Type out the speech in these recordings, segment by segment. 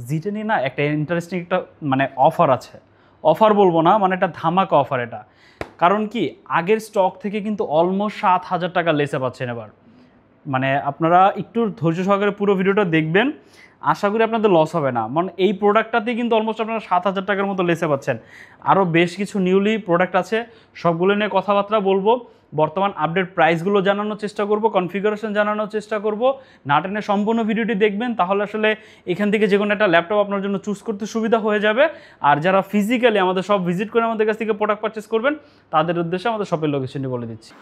জিটে নিয়ে না একটা ইন্টারেস্টিং একটা মানে অফার আছে, অফার বলবো না, মানে একটা ধামাকা অফার এটা। কারণ কি আগের স্টক থেকে কিন্তু অলমোস্ট 7,000 টাকা লেসে পাচ্ছেন এবার। মানে আপনারা একটু ধৈর্য সহকারে পুরো ভিডিওটা দেখবেন, আশা করি আপনাদের লস হবে না। মানে এই প্রোডাক্টটাতেই কিন্তু অলমোস্ট আপনারা 7,000 টাকার মতো লেসে পাচ্ছেন। আরও বেশ কিছু নিউলি প্রোডাক্ট আছে, সবগুলো নিয়ে কথাবার্তা বলবো, বর্তমান আপডেট প্রাইসগুলো জানানোর চেষ্টা করব, কনফিগারেশন জানানোর চেষ্টা করব। না টেনে সম্পূর্ণ ভিডিওটি দেখবেন, তাহলে আসলে এখান থেকে যে কোনো একটা ল্যাপটপ আপনার জন্য চুজ করতে সুবিধা হয়ে যাবে। আর যারা ফিজিক্যালি আমাদের সব ভিজিট করে আমাদের কাছ থেকে প্রোডাক্ট পারচেস করবেন, তাদের উদ্দেশ্যে আমাদের শপের লোকেশনটি বলে দিচ্ছি।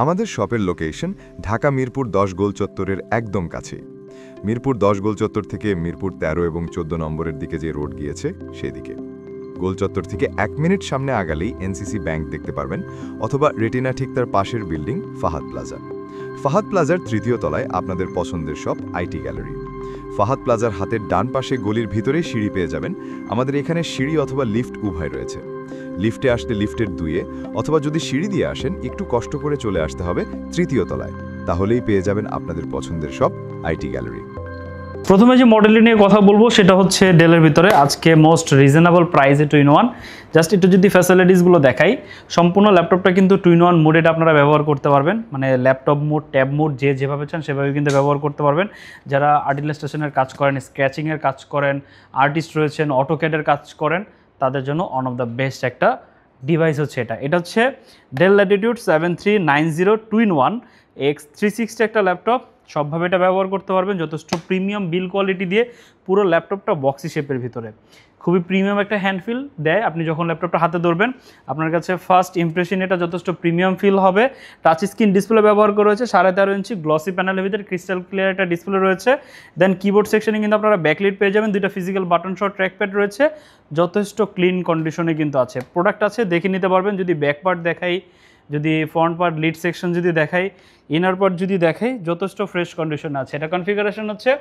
আমাদের শপের লোকেশন ঢাকা মিরপুর 10 গোল চত্বরের একদম কাছে। মিরপুর 10 গোল চত্বর থেকে মিরপুর 13 এবং 14 নম্বরের দিকে যে রোড গিয়েছে সেদিকে। গোল চত্বর থেকে 1 মিনিট সামনে আগালেই এনসিসি ব্যাংক দেখতে পারবেন, অথবা রেটিনা ঠিক তার পাশের বিল্ডিং ফাহাদ প্লাজা। ফাহাদ প্লাজার 3য় তলায় আপনাদের পছন্দের শপ আইটি গ্যালারি। ফাহাদ প্লাজার হাতের ডান পাশে গলির ভিতরেই সিঁড়ি পেয়ে যাবেন। আমাদের এখানে সিঁড়ি অথবা লিফট উভয় রয়েছে। লিফটে আসলে লিফটের 2-এ, অথবা যদি সিঁড়ি দিয়ে আসেন একটু কষ্ট করে চলে আসতে হবে 3য় তলায়, তাহলেই পেয়ে যাবেন আপনাদের পছন্দের শপ আইটি গ্যালারি। প্রথমে যে মডেলটি নিয়ে কথা বলবো সেটা হচ্ছে ডেলের ভিতরে আজকে মোস্ট রিজনেবল প্রাইসে 2-in-1। জাস্ট একটু যদি ফ্যাসিলিটিসগুলো দেখাই, সম্পূর্ণ ল্যাপটপটা কিন্তু 2-in-1 মোড, এটা আপনারা ব্যবহার করতে পারবেন। মানে ল্যাপটপ মোড, ট্যাব মোড যে যেভাবে চান সেভাবে কিন্তু ব্যবহার করতে পারবেন। যারা আর্ট ইলাস্ট্রেশনের কাজ করেন, স্কেচিংয়ের কাজ করেন, আর্টিস্ট রয়েছেন, অটোক্যাডের কাজ করেন, তাদের জন্য ওয়ান অফ দ্য বেস্ট একটা ডিভাইস হচ্ছে এটা। এটা হচ্ছে ডেল ল্যাটিটিউড 7390 2-in-1 X360 একটা ল্যাপটপ। সবভাবে এটা ব্যবহার করতে পারবেন, যথেষ্ট প্রিমিয়াম বিল কোয়ালিটি দিয়ে পুরো ল্যাপটপটা বক্সি শেপের ভিতরে খুবই প্রিমিয়াম একটা হ্যান্ড ফিল দেয়। আপনি যখন ল্যাপটপটা হাতে ধরবেন আপনার কাছে ফার্স্ট ইমপ্রেশন এটা যথেষ্ট প্রিমিয়াম ফিল হবে। টাচ স্ক্রিন ডিসপ্লে ব্যবহার করা হয়েছে, 13.5 ইঞ্চি গ্লসি প্যানেলের ভিতরে ক্রিস্টাল ক্লিয়ার একটা ডিসপ্লে রয়েছে। দেন কিবোর্ড সেকশনে কিন্তু আপনারা ব্যাকলিট পেয়ে যাবেন, 2টা ফিজিক্যাল বাটন সহ ট্র্যাকপ্যাড রয়েছে, যথেষ্ট ক্লিন কন্ডিশনে কিন্তু আছে। প্রোডাক্ট আছে দেখে নিতে পারবেন। যদি ব্যাক পার্ট দেখাই, যদি ফ্রন্ট পার্ট, লিড সেকশন যদি দেখাই, ইনার পার্ট যদি দেখাই, যথেষ্ট ফ্রেশ কন্ডিশনে আছে। এটা কনফিগারেশন হচ্ছে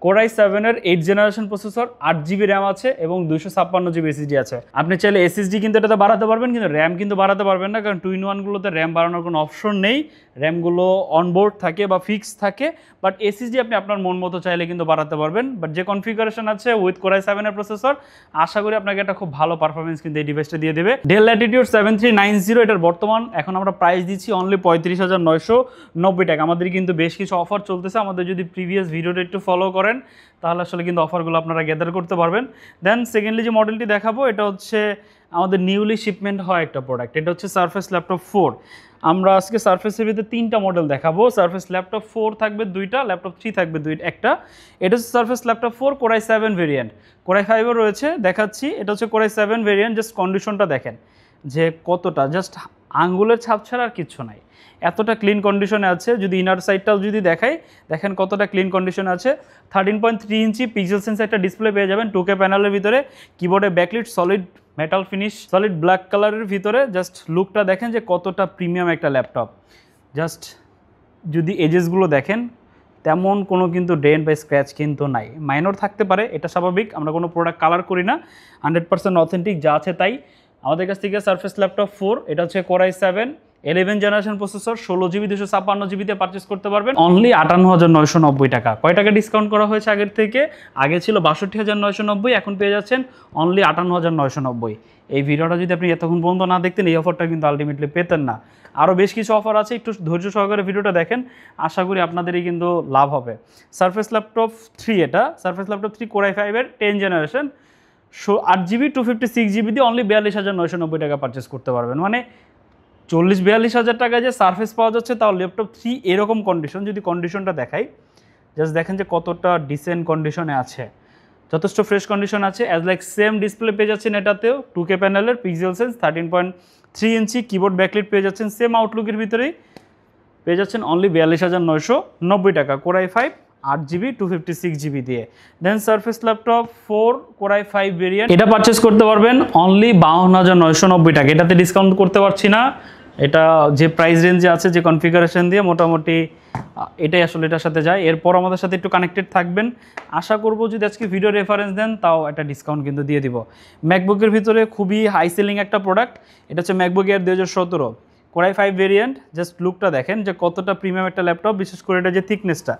Core i7-এর 8th generation processor, 8GB RAM আছে এবং 256GB SSD আছে। আপনি চাইলে SSD কিন্তু এটাতে বাড়াতে পারবেন, কিন্তু র্যাম কিন্তু বাড়াতে পারবেন না, কারণ 2-in-1গুলোতে র্যাম বাড়ানোর কোনো অপশন নেই। র্যামগুলো অনবোর্ড থাকে বা ফিক্স থাকে, বাট SSD আপনি আপনার মন মতো চাইলে কিন্তু বাড়াতে পারবেন। বাট যে কনফিগারেশন আছে উইথ Core i7-এর প্রসেসর, আশা করি আপনাকে একটা খুব ভালো পারফরমেন্স কিন্তু এই ডিভাইসটা দিয়ে দেবে। ডেল ল্যাটিটিউড 7390, এটার বর্তমান এখন আমরা প্রাইস দিচ্ছি অনলি 35,990 টাকা। আমাদের কিন্তু বেশ কিছু অফার চলতেছে, আমাদের যদি প্রিভিয়াস ভিডিওটা একটু ফলো করেন তাহলে আসলে কিন্তু অফারগুলো আপনারা গ্যাদার করতে পারবেন। দেন সেকেন্ডলি যে মডেলটি দেখাবো এটা হচ্ছে আমাদের নিউলি শিপমেন্ট হয় একটা প্রোডাক্ট, এটা হচ্ছে সারফেস ল্যাপটপ 4। আমরা আজকে সারফেসের ভিতরে 3টা মডেল দেখাবো। সারফেস ল্যাপটপ 4 থাকবে 2টা, ল্যাপটপ 3 থাকবে একটা। এটা হচ্ছে surface laptop 4 Core i7 variant, Core i5-ও রয়েছে দেখাচ্ছি। এটা হচ্ছে Core i7 ভেরিয়েন্ট। জাস্ট কন্ডিশনটা দেখেন যে কতটা, জাস্ট আঙ্গুলের ছাপ ছাড়া আর কিচ্ছু নাই, এতটা ক্লিন কন্ডিশনে আছে। যদি ইনার সাইডটাও যদি দেখাই, দেখেন কতটা ক্লিন কন্ডিশনে আছে। 13.3 ইঞ্চি পিক্সেল সেন্স একটা ডিসপ্লে পেয়ে যাবেন 2K প্যানেলের ভিতরে। কিবোর্ডে backlit solid metal finish, solid black কালারের ভিতরে। জাস্ট লুকটা দেখেন যে কতটা প্রিমিয়াম একটা ল্যাপটপ। জাস্ট যদি এজেসগুলো দেখেন, তেমন কোনো কিন্তু ডেন্ট বা স্ক্র্যাচ কিন্তু নাই, মাইনর থাকতে পারে, এটা স্বাভাবিক। আমরা কোনো প্রোডাক্ট কালার করি না, 100% অথেন্টিক যা আছে তাই। আমাদের কাছ থেকে সারফেস ল্যাপটপ 4, এটা হচ্ছে Core i7 11th generation processor, 16GB 256GB তে পারচেস করতে পারবেন অনলি 58,990 টাকা। কয় টাকা ডিসকাউন্ট করা হয়েছে আগের থেকে? আগে ছিল 62,990, এখন পেয়ে যাচ্ছেন অনলি 58,990। এই ভিডিওটা যদি আপনি এতক্ষণ পর্যন্ত না দেখতেন, এই অফারটা কিন্তু আলটিমেটলি পেতেন না। আরও বেশ কিছু অফার আছে, একটু ধৈর্য সহকারে ভিডিওটা দেখেন, আশা করি আপনাদেরই কিন্তু লাভ হবে। সারফেস ল্যাপটপ 3, এটা surface laptop 3 Core i5-এর 10th generation, 8GB 256GB দিয়ে অনলি 42,990 টাকা পারচেস করতে পারবেন। মানে 40-42 হাজার টাকায় যে সারফেস পাওয়া যাচ্ছে, তাও ল্যাপটপ 3 এরকম কন্ডিশন। যদি কন্ডিশনটা দেখাই, জাস্ট দেখেন যে কতটা ডিসেন্ট কন্ডিশনে আছে, যথেষ্ট ফ্রেশ কন্ডিশন আছে। অ্যাজ লাইক সেম ডিসপ্লে পেয়ে যাচ্ছেন এটাতেও, 2K প্যানেলের পিক্সেল সেন্স 13.3 ইঞ্চি, কিবোর্ড ব্যাকলিট পেয়ে যাচ্ছেন সেম আউটলুকের ভিতরেই, পেয়ে যাচ্ছেন অনলি 42,990 টাকা। Core i5 8GB 256GB দিয়ে। Then surface laptop 4 Core i5 variant, এটা পারচেস করতে পারবেন অনলি 52,990 টাকা। এটাতে ডিসকাউন্ট করতে পারছি না, এটা যে প্রাইস রেঞ্জে আছে, যে কনফিগারেশন দিয়ে, মোটামুটি এটাই আসলে এটার সাথে যায়। এরপর আমাদের সাথে একটু কানেক্টেড থাকবেন, আশা করব যদি আজকে ভিডিও রেফারেন্স দেন তাও একটা ডিসকাউন্ট কিন্তু দিয়ে দিব। ম্যাকবুকের ভিতরে খুবই হাই সেলিং একটা প্রোডাক্ট, এটা হচ্ছে MacBook air 2017। Core i5 variant, just লুকটা দেখেন যে কতটা প্রিমিয়াম একটা ল্যাপটপ, বিশেষ করে এটা যে থিকনেসটা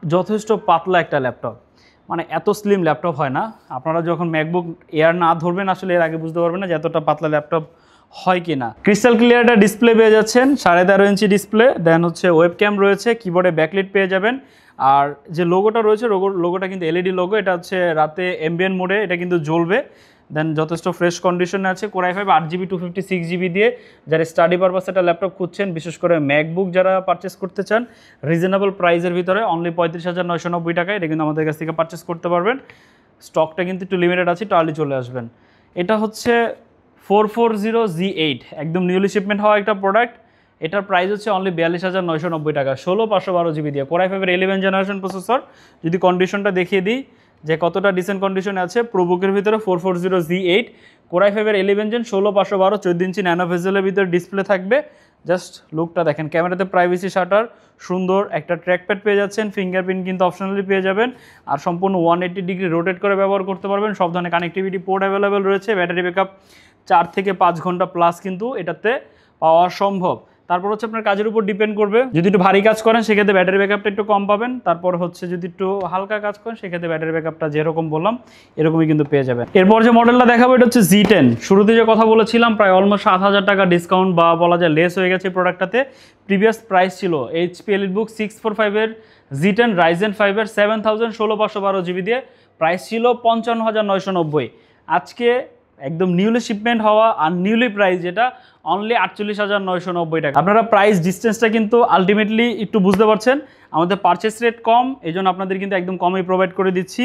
যথেষ্ট পাতলা একটা ল্যাপটপ, মানে এত স্লিম ল্যাপটপ হয় না। আপনারা যখন ম্যাকবুক এয়ার না ধরবেন আসলে এর আগে বুঝতে পারবেন না যে এতটা পাতলা ল্যাপটপ হয় কি না। ক্রিস্টাল ক্লিয়ার একটা ডিসপ্লে পেয়ে যাচ্ছেন, 13.5 ইঞ্চি ডিসপ্লে, দেন হচ্ছে ওয়েব ক্যাম রয়েছে, কিবোর্ডে ব্যাকলাইট পেয়ে যাবেন। আর যে লোগোটা রয়েছে লোগোটা কিন্তু এলইডি লোগো, এটা হচ্ছে রাতে এমবিএন মোডে এটা কিন্তু জ্বলবে। দেন যথেষ্ট ফ্রেশ কন্ডিশনে আছে। Core i5 8GB 256GB দিয়ে যারা স্টাডি পারপাসে একটা ল্যাপটপ খুঁজছেন, বিশেষ করে ম্যাকবুক যারা পারচেস করতে চান রিজনেবল প্রাইসের ভিতরে অনলি 35,990 টাকায় এটা কিন্তু আমাদের কাছ থেকে পারচেস করতে পারবেন। স্টকটা কিন্তু একটু লিমিটেড আছে, একটু আর্লি চলে আসবেন। এটা হচ্ছে 440Z8, একদম নিউলি শিপমেন্ট হওয়া একটা প্রোডাক্ট। এটার প্রাইস হচ্ছে অনলি 42,990 টাকা, 16/512GB দিয়ে। Core i5 এর 11 জেনারেশন প্রসেসর। যদি কন্ডিশনটা দেখিয়ে দিই যে কতটা ডিসেন্ট কন্ডিশনে আছে, প্রোবুকের ভিতরে 440Z8, Core i5 এর 11 জেন, 16/512, 14 ইঞ্চি ন্যানো ভেজেলের ভিতরে ডিসপ্লে থাকবে। জাস্ট লুকটা দেখেন, ক্যামেরাতে প্রাইভেসি শাটার, সুন্দর একটা ট্র্যাকপ্যাড পেয়ে যাচ্ছেন, ফিঙ্গারপ্রিন্ট কিন্তু অপশনালি পেয়ে যাবেন, আর সম্পূর্ণ 180 ডিগ্রি রোটেট করে ব্যবহার করতে পারবেন। সব ধরনের কানেক্টিভিটি পোর্ট অ্যাভেলেবেল রয়েছে। ব্যাটারি ব্যাকআপ 4 থেকে 5 ঘন্টা প্লাস কিন্তু এটাতে পাওয়া সম্ভব। তারপর হচ্ছে আপনার কাজের উপর ডিপেন্ড করবে, যদি একটু ভারী কাজ করেন সেক্ষেত্রে ব্যাটারি ব্যাকআপটা একটু কম পাবেন। তারপর হচ্ছে যদি একটু হালকা কাজ করেন সেক্ষেত্রে ব্যাটারি ব্যাকআপটা যেরকম বললাম এরকমই কিন্তু পেয়ে যাবেন। এরপর যে মডেলটা দেখাবো এটা হচ্ছে Z10। শুরুতে যে কথা বলেছিলাম প্রায় অলমোস্ট 7,000 টাকা ডিসকাউন্ট বা বলা যায় লেস হয়ে গেছে প্রোডাক্টটাতে। প্রিভিয়াস প্রাইস ছিল HP EliteBook 645 এর Z10 Ryzen 5 এর 7000 16/512GB দিয়ে প্রাইস ছিল 55,990। আজকে একদম নিউলি শিপমেন্ট হওয়া আর নিউলি প্রাইস যেটা অনলি 48,990 টাকা। আপনারা প্রাইস ডিস্টেন্সটা কিন্তু আলটিমেটলি একটু বুঝতে পারছেন, আমাদের পারচেস রেট কম, এই জন্য আপনাদের কিন্তু একদম কমই প্রোভাইড করে দিচ্ছি।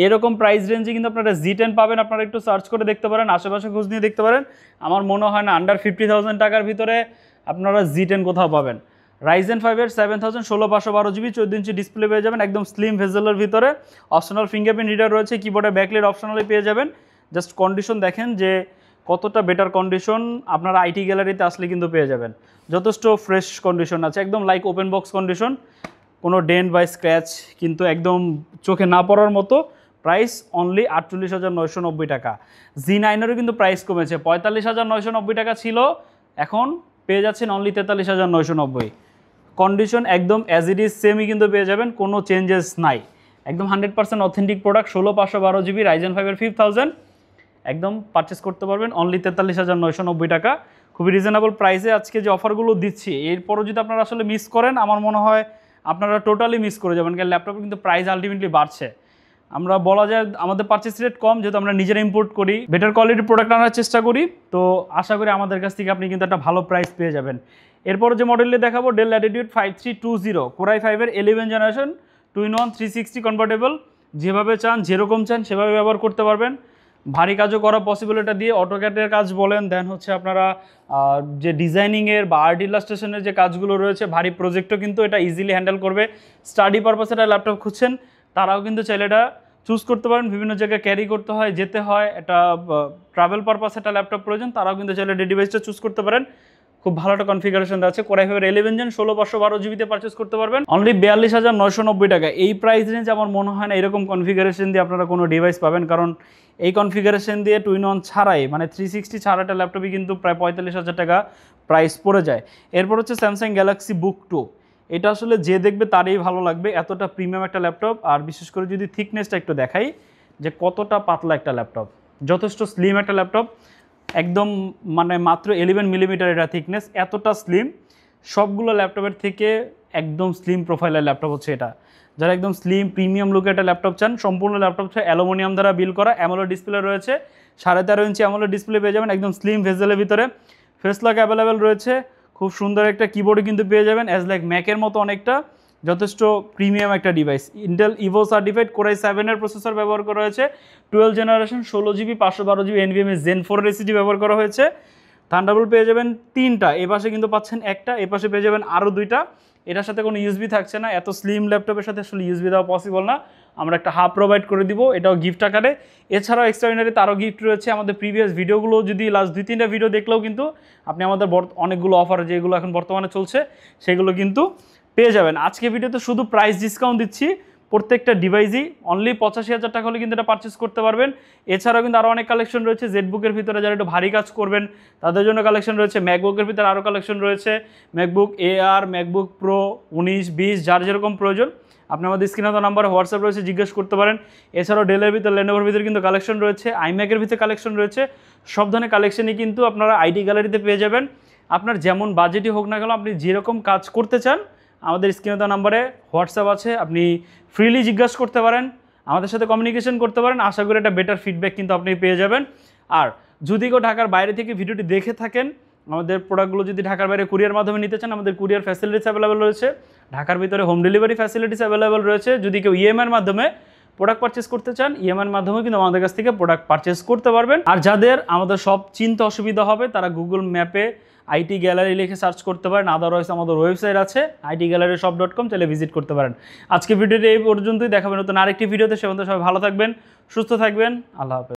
এরকম প্রাইস রেঞ্জে কিন্তু আপনারা Z10 পাবেন, আপনারা একটু সার্চ করে দেখতে পারেন, আশেপাশে খোঁজ নিয়ে দেখতে পারেন। আমার মনে হয় না আন্ডার 50,000 টাকার ভিতরে আপনারা Z10 কোথাও পাবেন। Ryzen 5 এর 7000 16/512GB 14 ইঞ্চি ডিসপ্লে পেয়ে যাবেন, একদম স্লিম ভেজেলের ভিতরে। অপশনাল ফিঙ্গারপ্রিন্ট রিডার রয়েছে, কিবোর্ডে ব্যাকলাইট অপশনালি পেয়ে যাবেন। জাস্ট কন্ডিশন দেখেন যে কতটা বেটার কন্ডিশন, আপনারা আইটি গ্যালারিতে আসলে কিন্তু পেয়ে যাবেন। যথেষ্ট ফ্রেশ কন্ডিশন আছে, একদম লাইক ওপেন বক্স কন্ডিশন, কোনো ডেন্ট বা স্ক্র্যাচ কিন্তু একদম চোখে না পড়ার মতো। প্রাইস অনলি 48,990 টাকা। Z9-এরও কিন্তু প্রাইস কমেছে, 45,990 টাকা ছিল, এখন পেয়ে যাচ্ছেন অনলি 43,990। কন্ডিশন একদম অ্যাজ ইট ইজ সেমই কিন্তু পেয়ে যাবেন, কোনো চেঞ্জেস নাই। একদম 100% অথেন্টিক প্রোডাক্ট। 16/512GB Ryzen 5 এর 5000 একদম পারচেস করতে পারবেন অনলি 43,990 টাকা। খুবই রিজনেবল প্রাইসে আজকে যে অফারগুলো দিচ্ছি, এরপরও যদি আপনারা আসলে মিস করেন আমার মনে হয় আপনারা টোটালি মিস করে যাবেন, কারণ ল্যাপটপের কিন্তু প্রাইস আলটিমেটলি বাড়ছে। আমরা বলা যায় আমাদের পারচেস রেট কম, যেহেতু আমরা নিজেরা ইম্পোর্ট করি, বেটার কোয়ালিটির প্রোডাক্ট আনার চেষ্টা করি, তো আশা করি আমাদের কাছ থেকে আপনি কিন্তু একটা ভালো প্রাইস পেয়ে যাবেন। এরপর যে মডেলটি দেখাবো Dell Latitude 5320, Core i5 এর 11 জেনারেশন, 2-in-1 360 কনভার্টেবল। যেভাবে চান যেরকম চান সেভাবে ব্যবহার করতে পারবেন। ভারী কাজও করা পসিবল এটা দিয়ে, অটোক্যাডের কাজ বলেন, দেন হচ্ছে আপনারা যে ডিজাইনিংয়ের বা আর্ট ইলাস্ট্রেশনের যে কাজগুলো রয়েছে, ভারী প্রজেক্টও কিন্তু এটা ইজিলি হ্যান্ডেল করবে। স্টাডি পারপাসে একটা ল্যাপটপ খুঁজছেন তারাও কিন্তু চাইলে এটা চুজ করতে পারেন। বিভিন্ন জায়গায় ক্যারি করতে হয়, যেতে হয়, একটা ট্রাভেল পারপাসে একটা ল্যাপটপ প্রয়োজন, তারাও কিন্তু চাইলে এই ডিভাইসটা চুজ করতে পারেন। খুব ভালো একটা কনফিগারেশন আছে। Core i5 এর 11 জেন 16/512GB পারচেস করতে পারবেন অনলি 42,990 টাকা। এই প্রাইস রেঞ্জ আমার মনে হয় না এরকম কনফিগারেশন দিয়ে আপনারা কোনো ডিভাইস পাবেন, কারণ এই কনফিগারেশন দিয়ে 2-in-1 ছাড়াই মানে 360 ছাড়া একটা ল্যাপটপই কিন্তু প্রায় 45,000 টাকা প্রাইস পড়ে যায়। এরপর হচ্ছে স্যামসাং গ্যালাক্সি বুক 2। এটা আসলে যে দেখবে তারই ভালো লাগবে, এতটা প্রিমিয়াম একটা ল্যাপটপ। আর বিশেষ করে যদি থিকনেসটা একটু দেখাই যে কতটা পাতলা একটা ল্যাপটপ, যথেষ্ট স্লিম একটা ল্যাপটপ, একদম মানে মাত্র 11 মিলিমিটার এটা থিকনেস, এতটা স্লিম। সবগুলো ল্যাপটপের থেকে একদম স্লিম প্রোফাইলের ল্যাপটপ হচ্ছে এটা। যারা একদম স্লিম প্রিমিয়াম লুকের একটা ল্যাপটপ চান, সম্পূর্ণ ল্যাপটপ হচ্ছে অ্যালুমিনিয়াম দ্বারা বিল করা, অ্যামোলেড ডিসপ্লে রয়েছে, 13.5 ইঞ্চি অ্যামোলেড ডিসপ্লে পেয়ে যাবেন, একদম স্লিম ভেজেলের ভিতরে। ফেস লক অ্যাভেলেবেল রয়েছে, খুব সুন্দর একটা কিবোর্ডও কিন্তু পেয়ে যাবেন, অ্যাজ লাইক ম্যাকের মতো অনেকটা। যথেষ্ট প্রিমিয়াম একটা device. Intel Ivo certified Core i7 এর প্রসেসর ব্যবহার করা হয়েছে, 12 generation 16GB 512GB NVMe Zen 4 SSD ব্যবহার করা হয়েছে। থান্ডারবোল্ট পেয়ে যাবেন 3টা, এ পাশে কিন্তু পাচ্ছেন একটা, এ পাশে পেয়ে যাবেন আরও 2টা। এটার সাথে কোনো ইউএসবি থাকছে না, এত স্লিম ল্যাপটপের সাথে আসলে ইউএসবি দেওয়া পসিবল না, আমরা একটা হাব প্রোভাইড করে দিব, এটাও গিফট আকারে। এছাড়াও এক্সট্রাঅর্ডিনারি তারও গিফট রয়েছে। আমাদের প্রিভিয়াস ভিডিওগুলো যদি লাস্ট 2-3টা ভিডিও দেখলেও কিন্তু আপনি আমাদের অনেকগুলো অফার যেগুলো এখন বর্তমানে চলছে সেগুলো কিন্তু পেয়ে যাবেন। আজকে ভিডিওতে শুধু প্রাইস ডিসকাউন্ট দিচ্ছি, প্রত্যেকটা ডিভাইসই অনলি 85,000 টাকা হলে কিন্তু এটা পারচেস করতে পারবেন। এছাড়াও কিন্তু আরও অনেক কালেকশন রয়েছে। জেটবুকের ভিতরে যারা একটু ভারী কাজ করবেন তাদের জন্য কালেকশন রয়েছে। ম্যাকবুকের ভিতরে আরও কালেকশন রয়েছে, ম্যাকবুক এআর, ম্যাকবুক প্রো 19, 20 যার যেরকম প্রয়োজন আপনি আমাদের স্ক্রিনে তো নাম্বারে হোয়াটসঅ্যাপ রয়েছে, জিজ্ঞেস করতে পারেন। এছাড়াও ডেলের ভিতরে, লেনোভোর ভিতরে কিন্তু কালেকশন রয়েছে, আইম্যাকের ভিতরে কালেকশন রয়েছে। সব ধরনের কালেকশনই কিন্তু আপনারা আইটি গ্যালারিতে পেয়ে যাবেন। আপনার যেমন বাজেটই হোক না কেন, আপনি যেরকম কাজ করতে চান আমাদের স্ক্রিনে তো নাম্বারে হোয়াটসঅ্যাপ আছে, আপনি ফ্রিলি জিজ্ঞাসা করতে পারেন, আমাদের সাথে কমিউনিকেশন করতে পারেন। আশা করি একটা বেটার ফিডব্যাক কিন্তু আপনি পেয়ে যাবেন। আর যদি কেউ ঢাকার বাইরে থেকে ভিডিওটি দেখে থাকেন, আমাদের প্রোডাক্টগুলো যদি ঢাকার বাইরে কুরিয়ার মাধ্যমে নিতে চান, আমাদের কুরিয়ার ফ্যাসিলিটিস অ্যাভেলেবল রয়েছে। ঢাকার ভিতরে হোম ডেলিভারি ফ্যাসিলিটিস অ্যাভেলেবল রয়েছে। যদি কেউ ইএমআইয়ের মাধ্যমে প্রোডাক্ট পারচেস করতে চান, ইএমআইয়ের মাধ্যমে কিন্তু আমাদের কাছ থেকে প্রোডাক্ট পারচেস করতে পারবেন। আর যাদের আমাদের সব চিনতে অসুবিধা হবে তারা গুগল ম্যাপে আইটি গ্যালারি লিখে সার্চ করতে পারেন। আদারওয়াইজ আমাদের ওয়েবসাইট আছে itgalleryshop.com, চাইলে ভিজিট করতে পারেন। আজকে ভিডিওটি এই পর্যন্তই, দেখাবেন নতুন আরেকটি ভিডিওতে। সে পর্যন্ত সবাই ভালো থাকবেন, সুস্থ থাকবেন। আল্লাহ হাফেজ।